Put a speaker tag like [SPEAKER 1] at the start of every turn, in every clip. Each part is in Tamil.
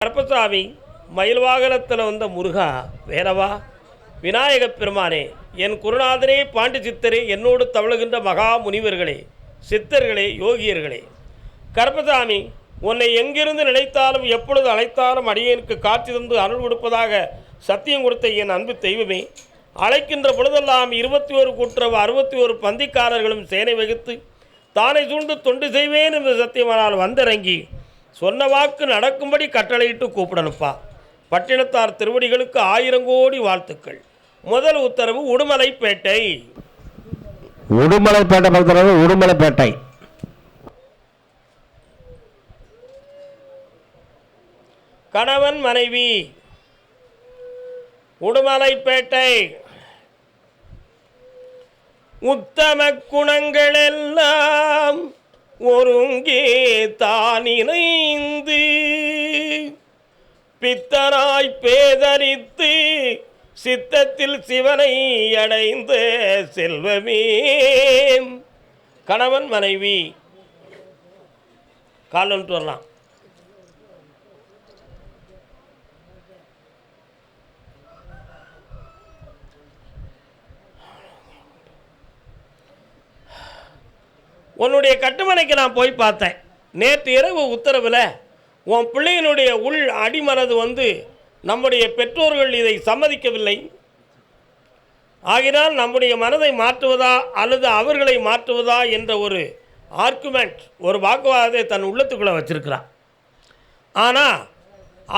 [SPEAKER 1] கருப்பசாமி மயில் வாகனத்தில் வந்த முருகா வேலவா விநாயகப் பெருமானே, என் குருநாதரே, பாண்டி சித்தரே, என்னோடு தவழுகின்ற மகா முனிவர்களே, சித்தர்களே, யோகியர்களே, கருப்பசாமி உன்னை எங்கிருந்து நினைத்தாலும் எப்பொழுது அழைத்தாலும் அடியேனுக்கு காட்சி தந்து அருள் கொடுப்பதாக சத்தியம் கொடுத்த என் அன்பு தெய்வமே, அழைக்கின்ற பொழுதெல்லாம் 21 கூட்டுறவு 61 பந்திக்காரர்களும் சேனை வகித்து தானை சூழ்ந்து தொண்டு செய்வேன் என்று சத்தியமானால் வந்திறங்கி சொன்ன வாக்கு நடக்கும்படி கட்டளையிட்டு கூப்பிடணுப்பா. பட்டினத்தார் திருவடிகளுக்கு 1000 கோடி வாழ்த்துக்கள். முதல் உத்தரவு உடுமலைப்பேட்டை.
[SPEAKER 2] உடுமலைப்பேட்டை பக்கத்தில் உடுமலைப்பேட்டை.
[SPEAKER 1] கணவன் மனைவி உடுமலைப்பேட்டை. உத்தம குணங்களெல்லாம் ஒருங்கே தானினைந்து பித்தனாய் பேதரித்து சித்தத்தில் சிவனை அடைந்த செல்வமே. கணவன் மனைவி காலன்ட்டு வரலாம். உன்னுடைய கட்டுமனைக்கு நான் போய் பார்த்தேன். நேற்று இரவு உத்தரவில் உன் பிள்ளையினுடைய உள் அடிமனது நம்முடைய பெற்றோர்கள் இதை சம்மதிக்கவில்லை. ஆகினால் நம்முடைய மனதை மாற்றுவதா அல்லது அவர்களை மாற்றுவதா என்ற ஒரு ஆர்குமெண்ட், ஒரு வாக்குவாதத்தை தன் உள்ளத்துக்குள்ளே வச்சிருக்கிறான். ஆனால்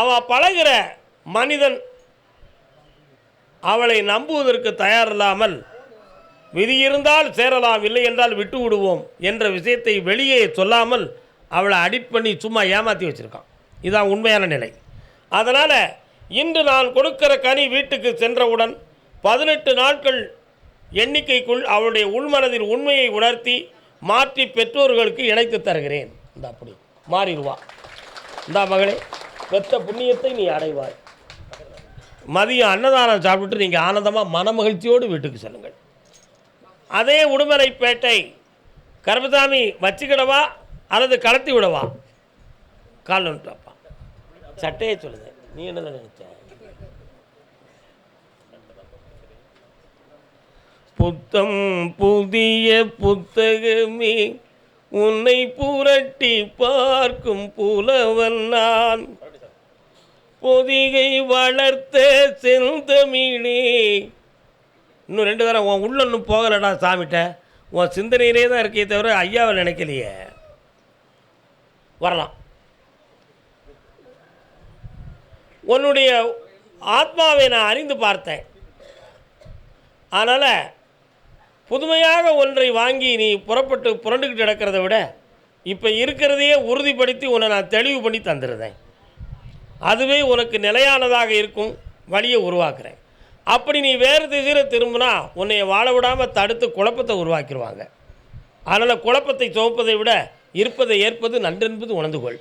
[SPEAKER 1] அவள் பழகிற மனிதன் அவளை நம்புவதற்கு தயாரில்லாமல் விதி இருந்தால் சேரலாம், இல்லை என்றால் விட்டு விடுவோம் என்ற விஷயத்தை வெளியே சொல்லாமல் அவளை அடிட் பண்ணி சும்மா ஏமாற்றி வச்சுருக்கான். இதுதான் உண்மையான நிலை. அதனால் இன்று நான் கொடுக்கிற கனி வீட்டுக்கு சென்றவுடன் 18 நாட்கள் எண்ணிக்கைக்குள் அவளுடைய உள்மனதில் உண்மையை உணர்த்தி மாற்றி பெற்றோர்களுக்கு இணைத்து தருகிறேன். இந்த அப்படி மாறிடுவா. இந்த மகளே, பெற்ற புண்ணியத்தை நீ அடைவாய். மதியம் அன்னதானம் சாப்பிட்டு நீங்கள் ஆனந்தமாக மனமகிழ்ச்சியோடு வீட்டுக்கு செல்லுங்கள். அதே உடுமலைப்பேட்டை கருப்பசாமி வச்சுக்கிடவா அல்லது கலத்தி விடவா? கால் வந்துட்டாப்பா. சட்டையே சொல்லுது. நீ என்ன நினைச்ச? புத்தம் புதிய புத்தகமே உன்னை புரட்டி பார்க்கும் புலவன் நான், பொதிகை வளர்த்த செந்தமிழே. இன்னும் 2 தரம் உன் உள்ள இன்னும் போகலடா சாமிட்ட. உன் சிந்தனையிலே தான் இருக்கே தவிர ஐயாவை நினைக்கலையே. வரலாம். உன்னுடைய ஆத்மாவை நான் அறிந்து பார்த்தேன். அதனால் புதுமையாக ஒன்றை வாங்கி நீ புரண்டுக்கிட்டு கிடக்கிறத விட இப்போ இருக்கிறதையே உறுதிப்படுத்தி உன்னை நான் தெளிவு பண்ணி தந்துடுறேன். அதுவே உனக்கு நிலையானதாக இருக்கும் வழியை உருவாக்குறேன். அப்படி நீ வேறு திசையில் திரும்பினா உன்னை வாழ விடாமல் தடுத்து குழப்பத்தை உருவாக்கிடுவாங்க. அதனால் குழப்பத்தை சுமப்பதை விட இருப்பதை ஏற்பது நன்றென்பது உணர்ந்துகொள்.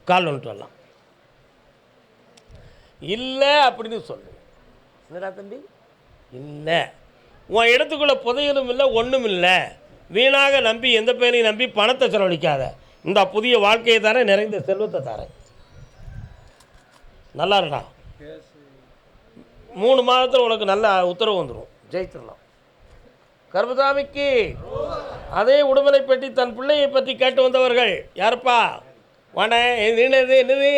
[SPEAKER 1] கால் ஒன்று வரலாம். இல்லை அப்படின்னு சொல்லு. என்னடா தம்பி? இல்லை, உன் இடத்துக்குள்ளே புதையலும் இல்லை, ஒன்றும் இல்லை. வீணாக நம்பி எந்த பேரையும் நம்பி பணத்தை செலவழிக்காத. இந்த புதிய வாழ்க்கையை தரேன், நிறைந்த செல்வத்தை தரேன். நல்லா இருக்கா? 3 மாதத்தில் உனக்கு நல்ல உத்தரவு வந்துடும். ஜெயிச்சிடலாம். கருப்பசாமிக்கு அதே உடுமலைப்பேட்டை தன் பிள்ளையை பற்றி கேட்டு வந்தவர்கள் யாருப்பா? வாடே, என்னது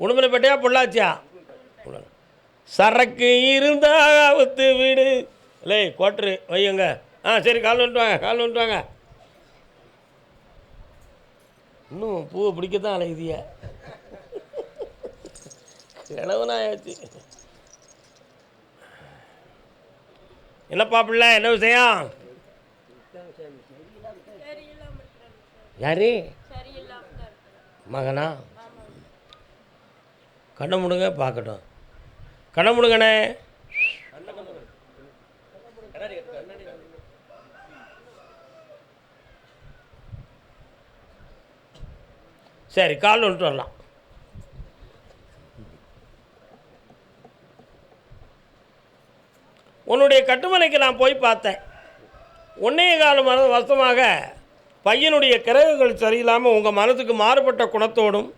[SPEAKER 1] உடுமலைப்பேட்டையா பொள்ளாச்சியா? சரக்கு இருந்தால் அவுத்து வீடு. இல்லை கோட்ரு வையுங்க. சரி, கால் வந்துட்டு வாங்க. இன்னும் பூவை பிடிக்கத்தான் அலையுதிய. கிழவனாயாச்சு. என்னப்பா பிள்ளை, என்ன விஷயம்? யாரு மகனா? கண்ணை முடுங்க பார்க்கட்டும். கண்ணை முடுங்கண்ணே. சரி, கால் வந்துட்டு வரலாம். உன்னுடைய கட்டுமனைக்கு நான் போய் பார்த்தேன். 1.25 வருஷமாக பையனுடைய கிரகங்கள் சரியில்லாமல் உங்கள் மனதுக்கு மாறுபட்ட குணத்தோடும்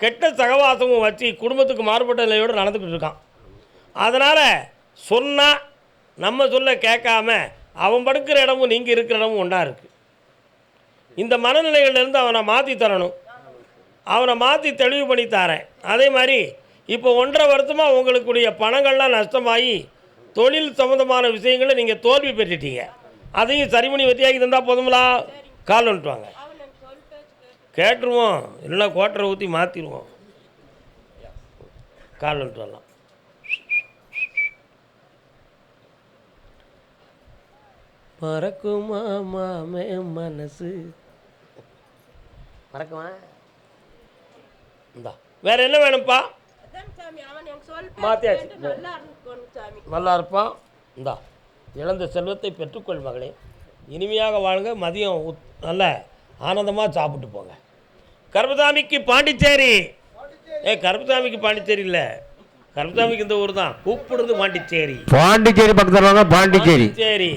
[SPEAKER 1] கெட்ட சகவாசமும் வச்சு குடும்பத்துக்கு மாறுபட்ட நிலையோடு நடந்துக்கிட்டு இருக்கான். அதனால் சொன்னால் நம்ம சொல்ல கேட்காம அவன் படுக்கிற இடமும் நீங்கள் இருக்கிற இடமும் ஒன்றா இருக்குது. இந்த மனநிலைகள்லேருந்து அவனை மாற்றி தரணும். அவனை மாற்றி தெளிவு பண்ணி தரேன். அதே மாதிரி இப்போ 1.5 வருஷமாக உங்களுக்குடைய பணங்கள்லாம் நஷ்டமாகி தொழில் சம்மந்தமான விஷயங்களை நீங்கள் தோல்வி பெற்றுட்டீங்க. அதையும் சரி பண்ணி வெற்றியாக்கி தந்தால் போதுங்களா? கால் வந்துட்டுவாங்க, கேட்டுருவோம். இல்லைன்னா கோட்டரை ஊற்றி மாற்றிடுவோம். கால் வந்துட்டு வரலாம். பறக்குமா மாமே மனசு பறக்குமா? இந்தா வேற என்ன வேணும்ப்பா? மாத்தியாச்சு. நல்லா இருப்பான். இந்தா இழந்த செல்வத்தை பெற்றுக்கொள் மகளே. இனிமையாக வாழுங்க. மதியம் நல்ல ஆனந்தமாக சாப்பிட்டு போங்க. கருப்பசாமிக்கு பாண்டிச்சேரி. கருப்பசாமிக்கு பாண்டிச்சேரி இல்லை, கருப்பசாமிக்கு இந்த ஊர் தான். கூப்பிடுறது பாண்டிச்சேரி.
[SPEAKER 2] பாண்டிச்சேரி பக்கத்தில் பாண்டிச்சேரி.
[SPEAKER 1] சரி,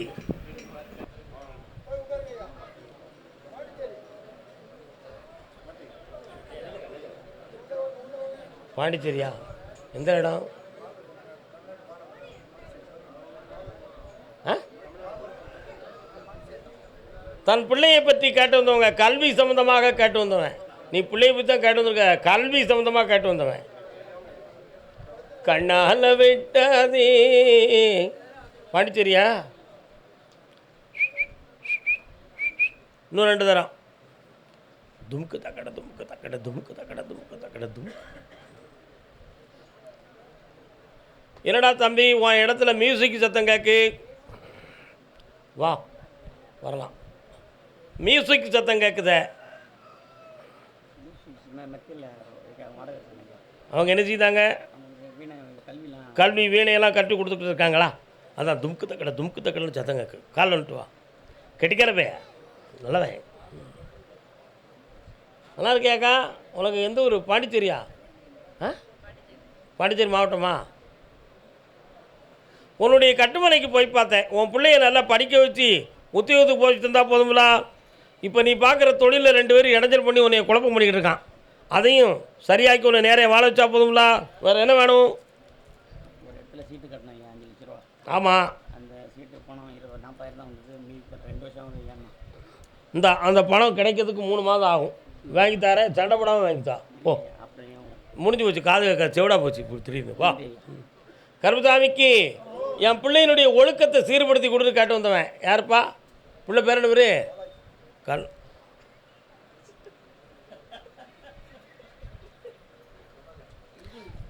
[SPEAKER 1] பாண்டிச்சேரியா? எந்த இடம்? தன் பிள்ளையை பற்றி கேட்டு வந்தவங்க, கல்வி சம்மந்தமாக கேட்டு வந்தவன். நீ பிள்ளையை பற்றி தான் கேட்டு வந்திருக்க, கல்வி சம்மந்தமாக கேட்டு வந்தவன். கண்ணால விட்டதே பாண்டிச்சேரியா? இன்னும் 2 தரம். தும்க்கு தக்கட தும்க்கு தக்கட தும்க்கு தக்கட தும்க்கு தக்கட தும். என்னடா தம்பி உன் இடத்துல மியூசிக் சத்தம் கேட்கு. வா வரலாம். மியூசிக் சத்தம் கேட்குத. அவங்க என்ன செய்தாங்க? கல்வி வீணையெல்லாம் கட்டி கொடுத்துட்டு இருக்காங்களா? அதான் தும்க்கு தக்கடன்னு சத்தம் கேட்கு. கால் வந்துட்டு வா. கெட்டிக்கிறவே நல்லவன். நல்லா இருக்கியாக்கா? உனக்கு எந்த ஊர்? பாண்டிச்சேரியா? பாண்டிச்சேரி மாவட்டமா? உன்னுடைய கட்டுமனைக்கு போய் பார்த்தேன். உன் பிள்ளைய நல்லா படிக்க வச்சு உத்தியோகத்துக்கு போய் தந்தால் போதுங்களா? இப்போ நீ பார்க்குற தொழிலில் 2 பேரும் இடைஞ்சல் பண்ணி உன்னை குழப்பம் பண்ணிக்கிட்டு இருக்கான். அதையும் சரியாக்கி உன்னை நேரே வாழ வச்சா போதுங்களா? வேறு என்ன வேணும்?
[SPEAKER 3] ஒரு இடத்துல சீட்டு கட்டினேன் 5 லட்ச ரூபா.
[SPEAKER 1] ஆமாம்.
[SPEAKER 3] அந்த சீட்டு பணம் 40,000 தான் வந்தது. மீதி 2 வருஷம்
[SPEAKER 1] இந்த அந்த பணம் கிடைக்கிறதுக்கு 3 மாதம் ஆகும். வாங்கி தரேன், சண்டை போடாமல் வாங்கித்தா போ. முடிஞ்சு போச்சு. காது கேட்க செவிடா போச்சு. இப்படி திடீர்னு வா. கருப்பசாமிக்கு என் பிள்ளையினுடைய ஒழுக்கத்தை சீர்படுத்தி கொடுத்து கேட்டு வந்தவன். யாருப்பா பிள்ளை? பேர் என்ன பேர்? கல்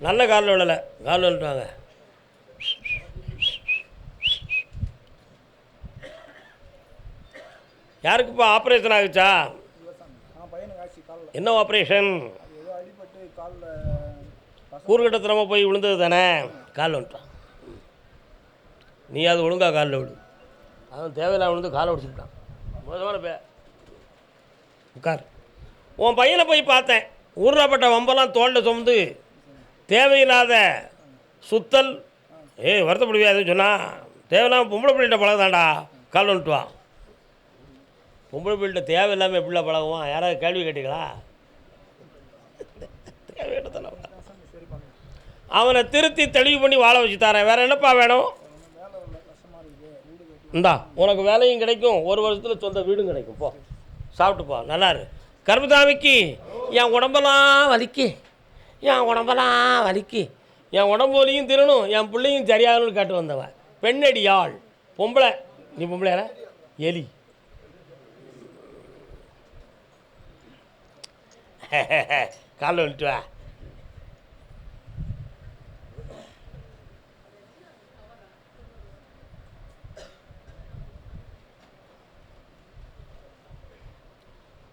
[SPEAKER 1] நல்ல காலில் விழலை. காலில் விழுட்டுவாங்க. யாருக்குப்பா ஆப்ரேஷன் ஆகுச்சா? என்ன ஆப்ரேஷன்? கூறுகட்டத்தனமாக போய் விழுந்தது தானே. காலில் வந்துட்டான். நீ அது ஒழுங்காக காலில் விடு. அவன் தேவையில்லாம விழுந்து காலை உடிச்சுக்கிட்டான். மோசமான பே. உட்கார். உன் பையனை போய் பார்த்தேன். ஊர்ராப்பட்ட வம்பெல்லாம் தோளில் சுமந்து தேவையில்லாத சுத்தல். வருத்தப்படுவியா? எதுவும் சொன்னால் தேவையில்லாமல் பொம்பளை பிள்ளைகிட்ட பழகுதாண்டா. கால் வந்துட்டு வா. பொம்பளை பிள்ளைகிட்ட தேவையில்லாமல் எப்படிலாம் பழகுவான்? யாராவது கேள்வி கேட்டீங்களா? தேவையிட்டதில்ல. அவனை திருத்தி தெளிவு பண்ணி வாழ வச்சு தரேன். வேறு என்னப்பா வேணும்? இந்தா உனக்கு வேலையும் கிடைக்கும், 1 வருஷத்தில் சொந்த வீடும் கிடைக்கும். போ சாப்பிட்டு போ. நல்லாரு. கருப்பசாமிக்கு என் உடம்பெல்லாம் வலிக்கு, என் உடம்பு வலியும் திருணும், என் பிள்ளையும் சரியாகணும்னு காட்டு வந்தவன். பெண்ணடியாள். பொம்பளை. நீ பொம்பளை யார? எலி. காலில் வந்துட்டு வா.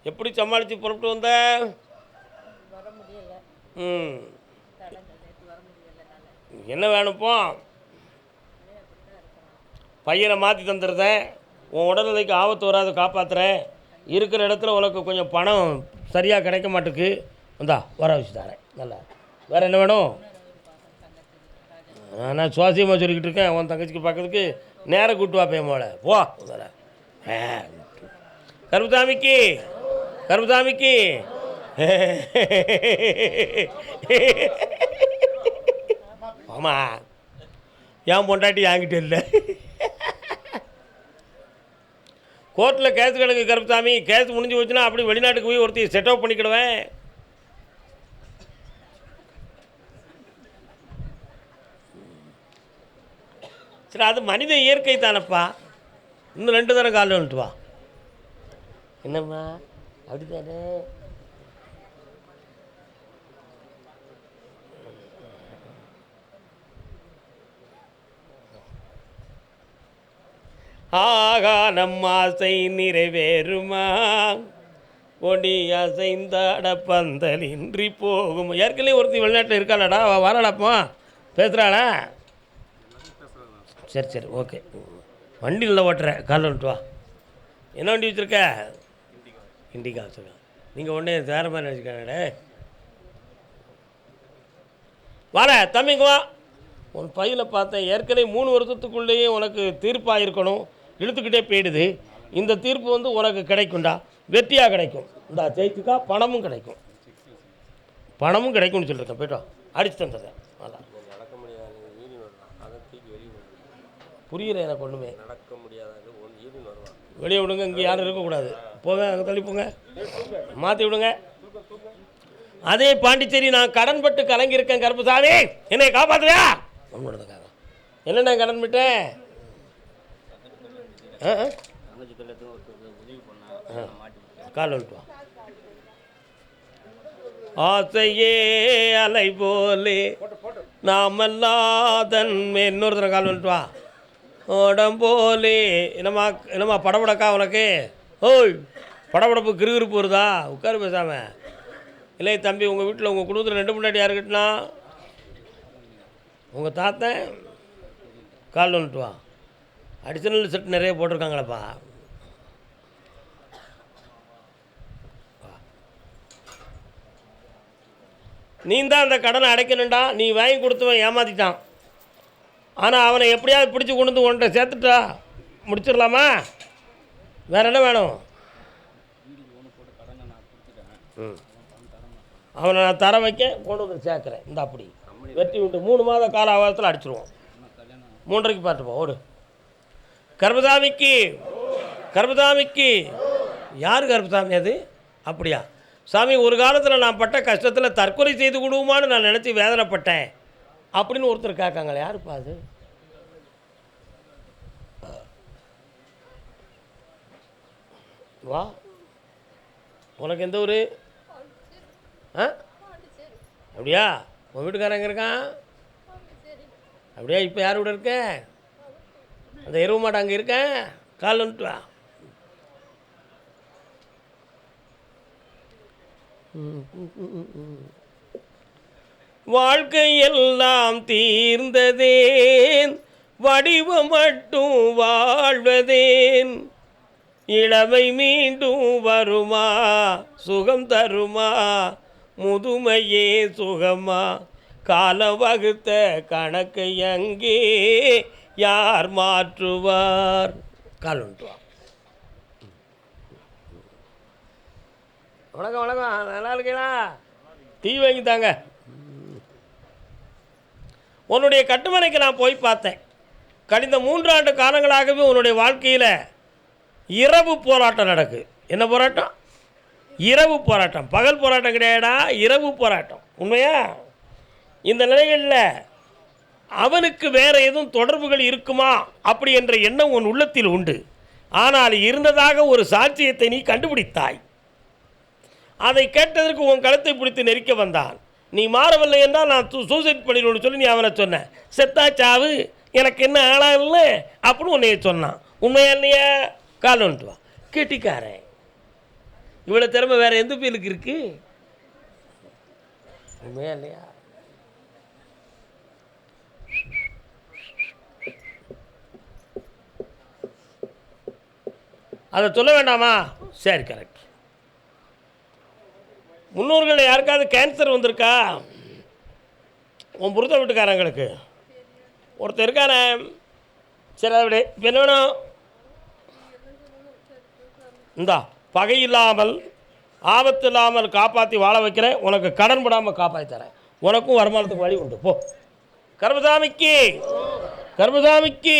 [SPEAKER 1] எப்படி சமாளித்து புறப்பட்டு வந்த? என்ன வேணுப்போ? பையனை மாற்றி தந்துடுறேன். உன் உடல்நிலைக்கு ஆபத்து வராது காப்பாற்றுறேன். இருக்கிற இடத்துல உனக்கு கொஞ்சம் பணம் சரியாக கிடைக்க மாட்டுக்கு. வந்தா வர வச்சு தரேன். நல்லா. வேறு என்ன வேணும்? நான் சுவாசியமாக சொல்லிக்கிட்டு இருக்கேன். உன் தங்கச்சிக்கு பார்க்கறதுக்கு நேரம் கூட்டு வா பேமோல. போ. கருப்பசாமிக்கு ஆமாம், என் பொண்டாட்டி என்கிட்ட இல்லை. கோர்ட்டில் கேஸ் கிடக்கு கருப்புசாமி, கேஸ் முடிஞ்சு போச்சுன்னா அப்படி வெளிநாட்டுக்கு போய் ஒருத்தையும் செட் அப் பண்ணிக்கிடுவேன். சரி, அது மனித இயற்கை தானப்பா. இன்னும் 2 தரம் காலில் வந்துட்டு வா. என்னம்மா அப்படி தானே? ஆகா நம் ஆசை நிறைவேறுமா, கொடி அசைந்தாட பந்தலின்றி போகும். ஏற்கனவே ஒருத்தி வெளிநாட்டில் இருக்காளாடா, வரலாப்பா பேசுகிறாளா? சரி சரி ஓகே. வண்டி இல்லை ஓட்டுற, காலில் வந்துட்டு வா. என்ன வண்டி வச்சுருக்க? இண்டிகா வச்சுருக்க. நீங்கள் ஒன்றே வேறு மாதிரி வச்சுக்காங்கடே. வர தம்பிங்க வா. உன் பையில் பார்த்தேன், ஏற்கனவே 3 வருஷத்துக்குள்ளேயே உனக்கு தீர்ப்பாக இருக்கணும், இழுத்துக்கிட்டே போயிடுது. இந்த தீர்ப்பு வந்து உனக்கு கிடைக்கும்டா, வெற்றியாக கிடைக்கும். இந்த ஜெயித்துக்கா பணமும் கிடைக்கும், பணமும் கிடைக்கும்னு சொல்லியிருக்கேன். போய்ட்டோம், அடிச்சு தந்துடுறேன். அதான் புரியல எனக்கு ஒன்றுமே. நடக்க முடியாது, வெளியே விடுங்க, இங்கே யாரும் இருக்கக்கூடாது. போங்க, அங்கே தள்ளி போங்க, மாற்றி விடுங்க. அதே பாண்டிச்சேரி நான் கடன்பட்டு கலங்கியிருக்கேன் கருப்புசாமி, என்னை காப்பாற்றுவியா? ஒன்றுக்காக என்னென்ன கடன் விட்டேன்? கால் வந்துட்டு வா. ஆசையே அலை போலே நாமல்லாதன் இன்னொரு தடவை கால் வந்துட்டு வா. உடம்போலே என்னம்மா படபடக்கா உனக்கு? ஓய், படபடப்பு கிருகிருப்பு வருதா? உட்காரு பேசாம. இல்லை தம்பி, உங்கள் வீட்டில் உங்கள் குடும்பத்தில் 2 முன்னாடி யார் கட்டினா? உங்கள் தாத்தன். கால் வந்துட்டு வா. அடிஷனல் செட் நிறைய போட்டிருக்காங்களப்பா. நீ தான் அந்த கடனை அடைக்கணுண்டா. நீ வாங்கி கொடுத்தவன் ஏமாற்றிட்டான். ஆனால் அவனை எப்படியாவது பிடிச்சி கொண்டு வந்து உன்கிட்ட சேர்த்துட்டா முடிச்சிடலாமா? வேறு என்ன வேணும்? அவனை நான் தர வைக்க கொண்டு வந்து சேர்க்குறேன். இந்த அப்படி வெட்டி விட்டு 3 மாத கால அவகாசத்தில் அடிச்சிருவோம். 3:30க்கு பார்த்துப்போம். ஓடு. கருப்பசாமிக்கு கருப்பசாமிக்கு யார் கருப்பசாமி அது? அப்படியா சாமி, ஒரு காலத்தில் நான் பட்ட கஷ்டத்தில் தற்கொலை செய்து கொடுவோமான்னு நான் நினச்சி வேதனைப்பட்டேன் அப்படின்னு ஒருத்தர் கேட்காங்களே, யாருப்பா அது? வா. உனக்கு எந்த ஊர்? அப்படியா? உன் வீட்டுக்காரன் எங்கே இருக்கான்? அப்படியா? இப்போ யார் கூட இருக்க? அந்த எருவு மாட்டை அங்கே இருக்கேன். கால் வந்துட்டு வா. வாழ்க்கையெல்லாம் தீர்ந்ததேன், வடிவம் மட்டும் வாழ்வதேன். இளமை மீண்டும் வருமா, சுகம் தருமா, முதுமையே சுகமா, காலம் வகுத்த கணக்கை அங்கே யார் மாற்றுவார்? கால் வந்துட்டுவார். வணக்கம் வணக்கம், நல்லா இருக்கீங்களா? டீ வாங்கித்தாங்க. உன்னுடைய கட்டுமனைக்கு நான் போய் பார்த்தேன். கடந்த 3 ஆண்டு காலங்களாகவே உன்னுடைய வாழ்க்கையில் இரவு போராட்டம் நடக்கு. என்ன போராட்டம்? இரவு போராட்டம். பகல் போராட்டம் கிடையாடா, இரவு போராட்டம். உண்மையா? இந்த நிலைகளில் அவனுக்கு வேறு எதுவும் தொடர்புகள் இருக்குமா அப்படி என்ற எண்ணம் உன் உள்ளத்தில் உண்டு. ஆனால் இருந்ததாக ஒரு சாட்சியத்தை நீ கண்டுபிடித்தாய். அதை கேட்டதற்கு உன் கழுத்தை பிடித்து நெருக்க வந்தான். நீ மாறவில்லை என்றால் நான் சூசைட் பண்ணிடுவோன்னு சொல்லி நீ அவனை சொன்ன. செத்தா சாவு, எனக்கு என்ன ஆளா இல்லை அப்படின்னு உன்னைய சொன்னான். உண்மையா இல்லையா? கால் வந்துட்டு வா. கெட்டிக்காரன். இவ்வளோ திறமை வேறு எந்த பேருக்கு இருக்கு? உண்மையா இல்லையா? அதை சொல்ல வேண்டாமா? சரி, கரெக்ட். முன்னோர்கள் யாருக்காவது கேன்சர் வந்திருக்கா? உன் புருத்த வீட்டுக்காரங்களுக்கு ஒருத்தர் இருக்கானே. சரி, அப்படி இப்போ என்ன வேணும்? இந்தா, பகை இல்லாமல் ஆபத்து இல்லாமல் காப்பாற்றி வாழ வைக்கிறேன். உனக்கு கடன் படாமல் காப்பாற்றி தரேன். உனக்கும் வருமானத்துக்கு வழி உண்டு. போ. கர்மசாமிக்கு கர்மசாமிக்கு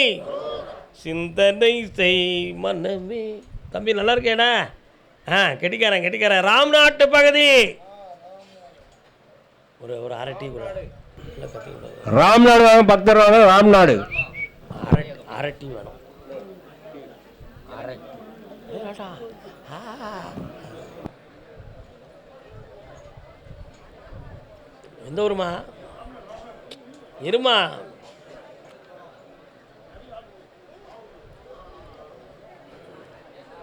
[SPEAKER 1] சிந்தனை செய் மனமே. தம்பி நல்லா இருக்கேடா? கெட்டிக்காரன் ராம்நாட்டு பகுதி ஒரு அரட்டி கூட
[SPEAKER 2] ராம்நாடு வாங்க, பக்தர் வாங்க. ராம்நாடு
[SPEAKER 1] அரட்டி வேணும். எந்த ஊருமா? இருமா.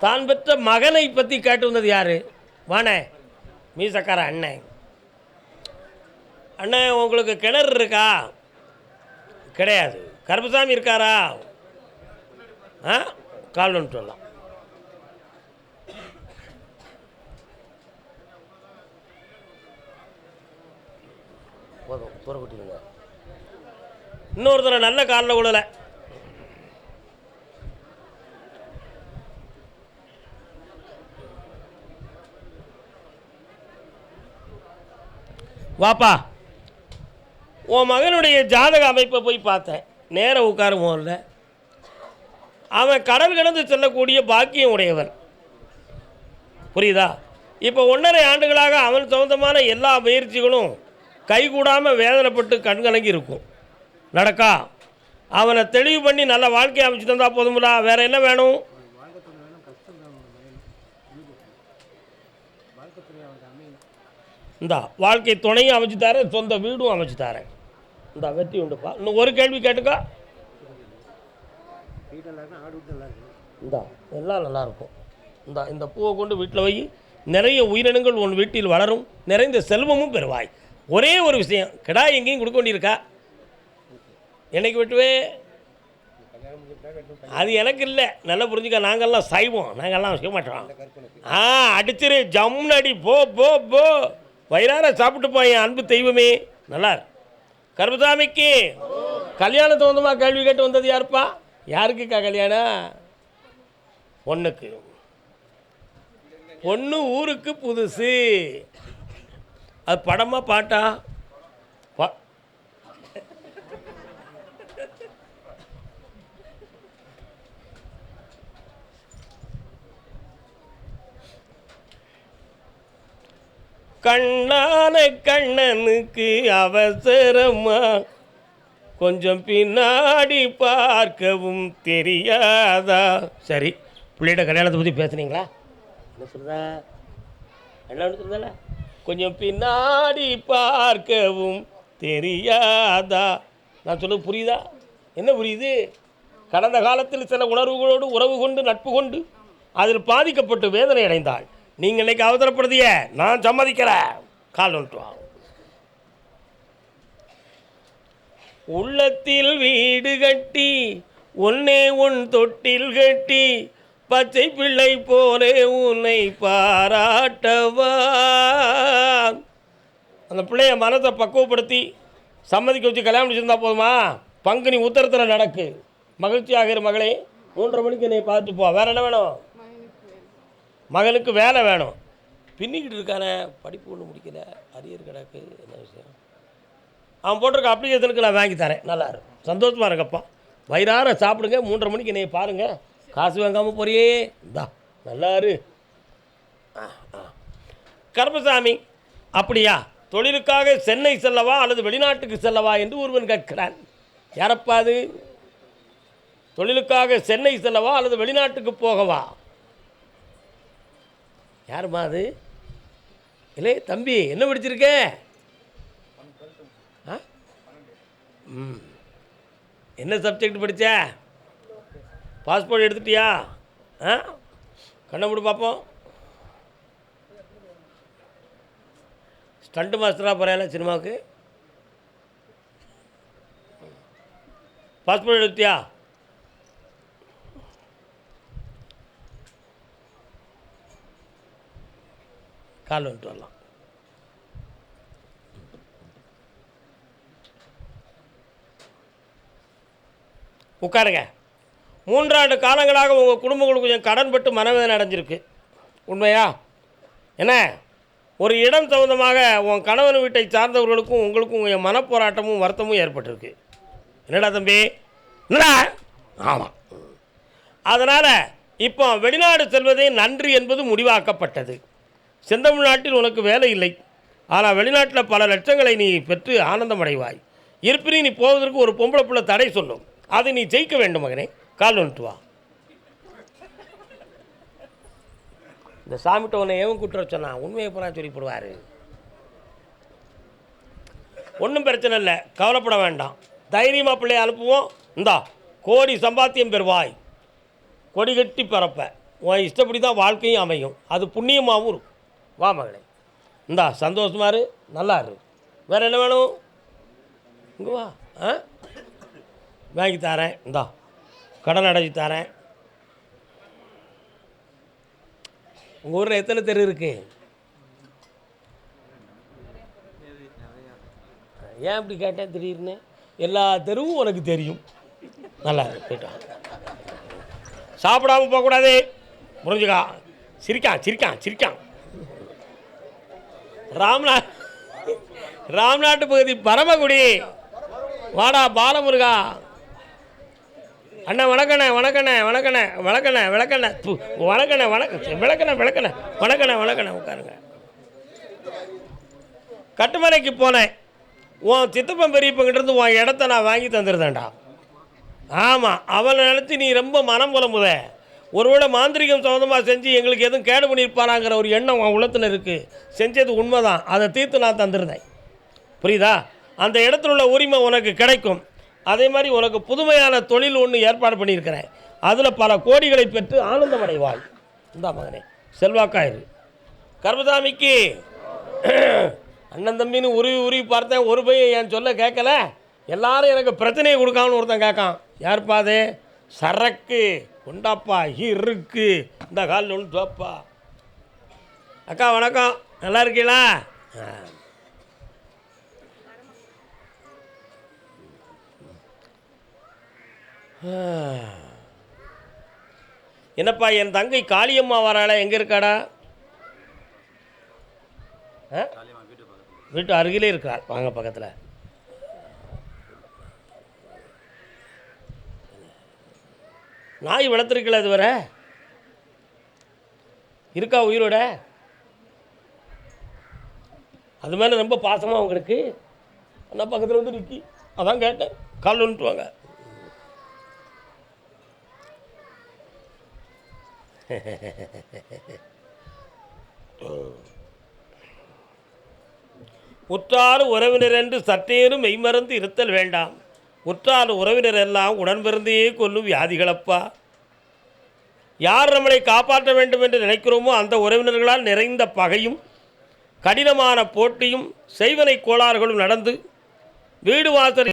[SPEAKER 1] தான் பெற்ற மகனை பற்றி கேட்டு வந்தது யாரு? வானே மீசக்கார அண்ணன். அண்ணன் உங்களுக்கு கிணறு இருக்கா? கிடையாது. கருப்பசாமி இருக்காரா? கால் வந்துட்டு வரலாம். போதும், தூர கொட்டிடுங்க. இன்னொருத்தர நல்ல காலில் விழலை. வாப்பா, உன் மகனுடைய ஜாதக அமைப்பை போய் பார்த்தேன். நேராக உட்காரும் போல அவன் கடல் கடந்து செல்லக்கூடிய பாக்கியம் உடையவன். புரியுதா? இப்போ 1.5 ஆண்டுகளாக அவன் சம்பந்தமான எல்லா முயற்சிகளும் கைகூடாமல் வேதனைப்பட்டு கண்கலங்கி இருக்கும். நடக்கா? அவனை தெளிவு பண்ணி நல்ல வாழ்க்கையை அமைச்சு தந்தா போதும்லா. வேற என்ன வேணும்? இந்தா வாழ்க்கை துணையும் அமைச்சு தரேன், சொந்த வீடும் அமைச்சு தரேன். இந்த வெற்றி உண்டுப்பா. இன்னும் ஒரு கேள்வி கேட்டுக்கா. இந்தா எல்லாம் நல்லாயிருக்கும். இந்த பூவை கொண்டு வீட்டில் வை. நிறைய உயிரினங்கள் உன் வீட்டில் வளரும், நிறைந்த செல்வமும் பெறுவாய். ஒரே ஒரு விஷயம், கிடா எங்கேயும் கொடுக்க வேண்டியிருக்கா? என்னைக்கு வெட்டுவே? அது எனக்கு இல்லை, நல்லா புரிஞ்சுக்க. நாங்கள்லாம் சைவோம், நாங்கள்லாம் செய்ய மாட்டோம். அடிச்சிரு, ஜம்னு அடி. போ போ போ, வயிறார சாப்பிட்டு போய் என் அன்பு தெய்வமே. நல்லா கருப்பசாமிக்கு கல்யாணம் தகுந்தமாக கேள்வி கேட்டு வந்தது யாருப்பா? யாருக்குக்கா கல்யாணம்? பொண்ணுக்கு. பொண்ணு ஊருக்கு புதுசு. அது படமா பாட்டா? கண்ணான கண்ணனுக்கு அவசரமா, கொஞ்சம் பின்னாடி பார்க்கவும் தெரியாதா? சரி, பிள்ளைகிட்ட கல்யாணத்தை பற்றி பேசுனீங்களா? என்ன சொல்கிறா? என்ன சொல்கிறதால? கொஞ்சம் பின்னாடி பார்க்கவும் தெரியாதா? நான் சொல்ல புரியுதா? என்ன புரியுது? கடந்த காலத்தில் சில உணர்வுகளோடு உறவு கொண்டு நட்பு கொண்டு அதில் பாதிக்கப்பட்டு வேதனை அடைந்தாள். நீங்கள் இன்னைக்கு அவசரப்படுதிய நான் சம்மதிக்கிறேன். கால் வந்துட்டு உள்ளத்தில் வீடு கட்டி ஒன்னே உன் தொட்டில் கட்டி பச்சை பிள்ளை போலே உன்னை பாராட்டவா. அந்த பிள்ளைய மனத்தை பக்குவப்படுத்தி சம்மதிக்க வச்சு கல்யாணம் வச்சுருந்தா போதுமா? பங்குனி உத்தரத்தில் நடக்கு. மகிழ்ச்சி ஆகிற மகளே, 3:30 மணிக்கு என்னை பார்த்துட்டு போ. வேறு என்ன வேணும்? மகனுக்கு வேலை வேணும். பின்னிக்கிட்டு இருக்கானே, படிப்பு ஒன்று முடிக்கல, அரியர் கிடக்கு. என்ன விஷயம்? அவன் போட்டிருக்க அப்ளிகேஷனுக்கு நான் வாங்கி தரேன். நல்லா இருக்கும், சந்தோஷமாக இருக்கப்பா. வயிறார சாப்பிடுங்க. 3:30 மணிக்கு என்னை பாருங்கள். காசு வாங்காமல் போறியே. இந்தா நல்லாரு. கருப்பசாமி, அப்படியா? தொழிலுக்காக சென்னை செல்லவா அல்லது வெளிநாட்டுக்கு செல்லவா என்று ஒருவன் கேட்கிறான். யாரப்பா அது? தொழிலுக்காக சென்னை செல்லவா அல்லது வெளிநாட்டுக்கு போகவா? யாருமா அது? இல்லை தம்பி, என்ன படிச்சிருக்க? என்ன சப்ஜெக்ட் படித்த? பாஸ்போர்ட் எடுத்துட்டியா? கண்ணை மூடி பார்ப்போம். ஸ்டண்ட் மாஸ்டராக போகிறேன் சினிமாவுக்கு. பாஸ்போர்ட் எடுத்தியா? கால் வந்துட்டு வரலாம். உட்காருங்க. 3 ஆண்டு காலங்களாக உங்கள் குடும்பங்களுக்கு கொஞ்சம் கடன் பட்டு மனவேதனை அடைஞ்சிருக்கு. உண்மையா? என்ன ஒரு இடம் சம்பந்தமாக உன் கணவன் வீட்டை சார்ந்தவர்களுக்கும் உங்களுக்கும் மனப்போராட்டமும் வருத்தமும் ஏற்பட்டிருக்கு. என்னடா தம்பி? என்னடா? ஆமாம். அதனால் இப்போ வெளிநாடு செல்வதே நன்று என்பது முடிவாக்கப்பட்டது. செந்தமிழ்நாட்டில் உனக்கு வேலை இல்லை, ஆனால் வெளிநாட்டில் பல லட்சங்களை நீ பெற்று ஆனந்தம் அடைவாய். இருப்பினும் நீ போவதற்கு ஒரு பொம்பளை பிள்ளை தடை சொல்லும், அதை நீ ஜெயிக்க வேண்டும் மகனே. கால் வந்துட்டு வா. இந்த சாமிட்ட உன்னை ஏன் கூட்டுற சொன்னா உண்மையை போனா சொல்லி போடுவார். ஒன்றும் பிரச்சனை இல்லை, கவலைப்பட வேண்டாம். தைரியமாக பிள்ளையை அனுப்புவோம். இந்தா கோடி சம்பாத்தியம் பெறுவாய், கொடி கட்டி பிறப்ப, உன் இஷ்டப்படி தான் வாழ்க்கையும் அமையும், அது புண்ணியமாகவும் இருக்கும். வா மகளே, இந்தா சந்தோஷமா இரு, நல்லா இரு. வேறு என்ன வேணும்? இங்கே வா. வாங்கி தரேன், இந்தா கடன் அடைச்சி தரேன். உங்கள் ஊரில் எத்தனை தெரு இருக்கு? ஏன் இப்படி கேட்டேன் திடீர்னு? எல்லா தெருவும் உனக்கு தெரியும். நல்லா இருக்கு, போயிட்டான். சாப்பிடாம போகக்கூடாது, புரிஞ்சுக்கா. சிரிக்கான் சிரிக்கான் சிரிக்கான். ராம்நாட்டு பகுதி பரமக்குடி. வாடா பாலமுருகா. அண்ணா வணக்கண்ணே வணக்கண்ணே வணக்கண்ணே வணக்கண்ணே விளக்கண்ணே வணக்கண்ணே விளக்கண்ணே விளக்கண்ணே வணக்கண்ணே வணக்கண்ணே. உட்காருங்க. கட்டுமலைக்கு போனேன். உன் சித்தப்பன் பெரியப்பங்கிட்டருந்து உன் இடத்த நான் வாங்கி தந்துருந்தேன்டா. ஆமாம், அவனை நினச்சி நீ ரொம்ப மனம் புலம்புத. ஒருவேளை மாந்திரிகம் சம்மந்தமாக செஞ்சு எங்களுக்கு எதுவும் கேடு பண்ணியிருப்பாராங்கிற ஒரு எண்ணம் உன் உள்ளத்தில் இருக்குது. செஞ்சது உண்மைதான், அதை தீர்த்து நான் தந்துருந்தேன். புரியுதா? அந்த இடத்துல உள்ள உரிமை உனக்கு கிடைக்கும். அதே மாதிரி உனக்கு புதுமையான தொழில் ஒன்று ஏற்பாடு பண்ணியிருக்கிறேன். அதில் பல கோடிகளை பெற்று ஆனந்தம் அடைவாய். இந்த மகனே செல்வாக்காயிரு. கர்மசாமிக்கு அண்ணன் தம்பின்னு உருவி பார்த்தேன். ஒரு பையன் என் சொல்ல கேட்கல. எல்லாரும் எனக்கு பிரச்சனையை கொடுக்காமனு ஒருத்தன் கேட்கான். யாருப்பா அது? சரக்கு உண்டாப்பா இருக்கு. இந்த காலில் ஒன்று தோப்பா. அக்கா வணக்கம், நல்லா இருக்கீங்களா? என்னப்பா என் தங்கை காளியம்மா வராளா? எங்கே இருக்காடா? வீட்டு அருகிலே இருக்கிறார். வாங்க பக்கத்தில். நாய் வளர்த்துருக்கல இது வர இருக்கா உயிரோட? அது மேலே ரொம்ப பாசமாக உங்களுக்கு. அண்ணா பக்கத்தில் வந்து நிற்கி, அதான் கேட்டேன். கால் வந்துட்டு வாங்க. உற்றார் உறவினர் என்று சற்றேனும் மெய்மறந்து இருத்தல் வேண்டாம். உற்றார் உறவினர் எல்லாம் உடன்பிறந்தே கொல்லும் வியாதிகளப்பா. யார் நம்மளை காப்பாற்ற வேண்டும் என்று நினைக்கிறோமோ அந்த உறவினர்களால் நிறைந்த பகையும் கடினமான போட்டியும் செய்வனை கோளாறுகளும் நடந்து வீடு வாசல்